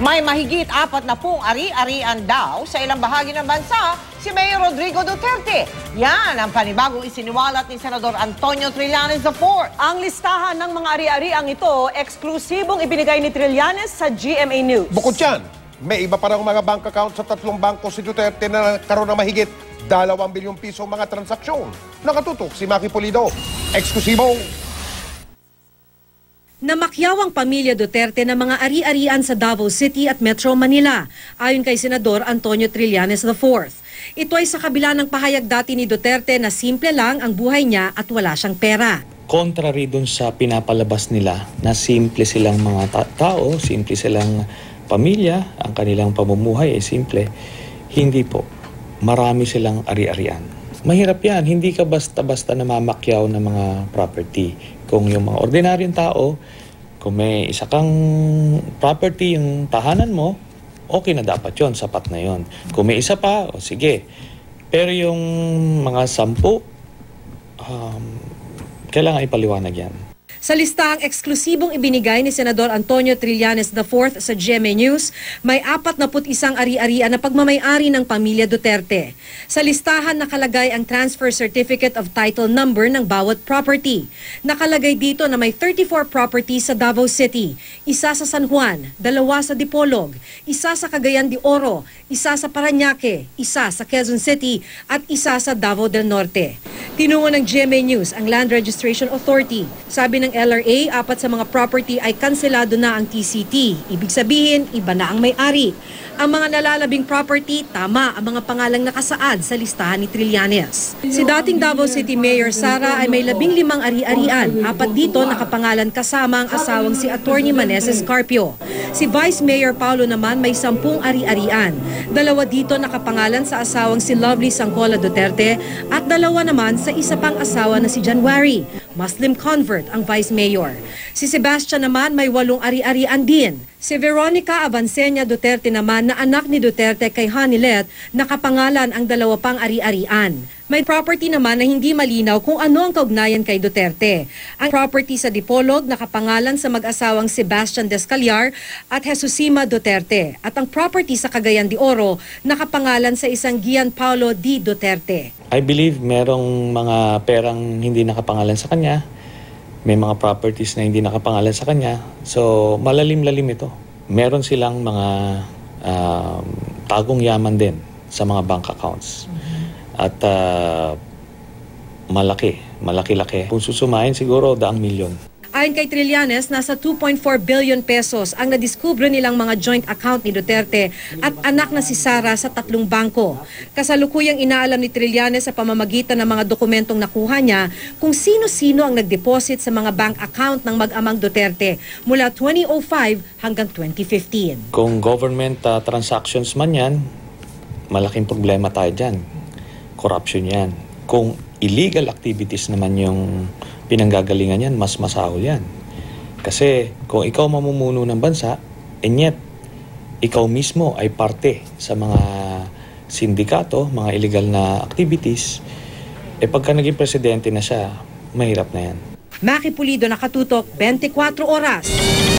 May mahigit 40 ari-arian daw sa ilang bahagi ng bansa si Mayor Rodrigo Duterte. Yan ang panibagong isiniwalat ni Senador Antonio Trillanes IV. Ang listahan ng mga ari-ariang ito, eksklusibong ibinigay ni Trillanes sa GMA News. Bukod dyan, may iba pa ng mga bank account sa 3 bangko si Duterte na karoon ng mahigit 2 bilyong piso mga transaksyon. Nakatutok si Maki Pulido. Eksklusibo. Namakyaw ang pamilya Duterte ng mga ari-arian sa Davao City at Metro Manila, ayon kay Senador Antonio Trillanes IV. Ito ay sa kabila ng pahayag dati ni Duterte na simple lang ang buhay niya at wala siyang pera. Contrary dun sa pinapalabas nila na simple silang mga tao, simple silang pamilya, ang kanilang pamumuhay ay simple, hindi po. Marami silang ari-arian. Mahirap yan, hindi ka basta-basta namamakyaw ng mga property. Kung yung mga ordinaryong tao, kung may isa kang property yung tahanan mo, okay na dapat yon, sapat na yon. Kung may isa pa, o sige. Pero yung mga 10, kailangan ipaliwanag yan. Sa listahang eksklusibong ibinigay ni Senador Antonio Trillanes IV sa GMA News, may 41 ari-arian na pagmamay-ari ng pamilya Duterte. Sa listahan nakalagay ang transfer certificate of title number ng bawat property. Nakalagay dito na may 34 properties sa Davao City, isa sa San Juan, 2 sa Dipolog, isa sa Cagayan de Oro, isa sa Parañaque, isa sa Quezon City at isa sa Davao del Norte. Tinungo ng GMA News ang Land Registration Authority. Sabi ng LRA, 4 sa mga property ay kanselado na ang TCT. Ibig sabihin, iba na ang may-ari. Ang mga nalalabing property, tama ang mga pangalang nakasaad sa listahan ni Trillanes. Si dating Davao City Mayor Sara ay may 15 ari-arian. 4 dito nakapangalan kasama ang asawang si Attorney Maneses Carpio. Si Vice Mayor Paulo naman may 10 ari-arian. 2 dito nakapangalan sa asawang si Lovely Sangcola Duterte at 2 naman sa isa pang asawa na si January. Muslim convert ang Vice Mayor. Si Sebastian naman may 8 ari-arian din. Si Veronica Avancenia Duterte naman na anak ni Duterte kay Hanilet, nakapangalan ang 2 pang ari-arian. May property naman na hindi malinaw kung ano ang kaugnayan kay Duterte. Ang property sa Dipolog nakapangalan sa mag-asawang Sebastian Descallar at Jesusima Duterte. At ang property sa Cagayan de Oro nakapangalan sa isang Gian Paulo D. Duterte. I believe merong mga perang hindi nakapangalan sa kanya. May mga properties na hindi nakapangalan sa kanya. So, malalim-lalim ito. Meron silang mga tagong yaman din sa mga bank accounts. At malaki-laki. Kung susumahin, siguro 100 milyon. Ayon kay Trillanes, nasa 2.4 billion pesos ang nadiskubre nilang mga joint account ni Duterte at anak na si Sara sa 3 bangko. Kasalukuyang inaalam ni Trillanes sa pamamagitan ng mga dokumentong nakuha niya kung sino-sino ang nagdeposit sa mga bank account ng mag-amang Duterte mula 2005 hanggang 2015. Kung government transactions man yan, malaking problema tayo dyan. Corruption yan. Kung illegal activities naman yung pinanggagalingan yan, mas masahol yan. Kasi kung ikaw mamumuno ng bansa, and yet, ikaw mismo ay parte sa mga sindikato, mga illegal na activities, pagka naging presidente na siya, mahirap na yan. Maki Pulido, Nakatutok, 24 Oras.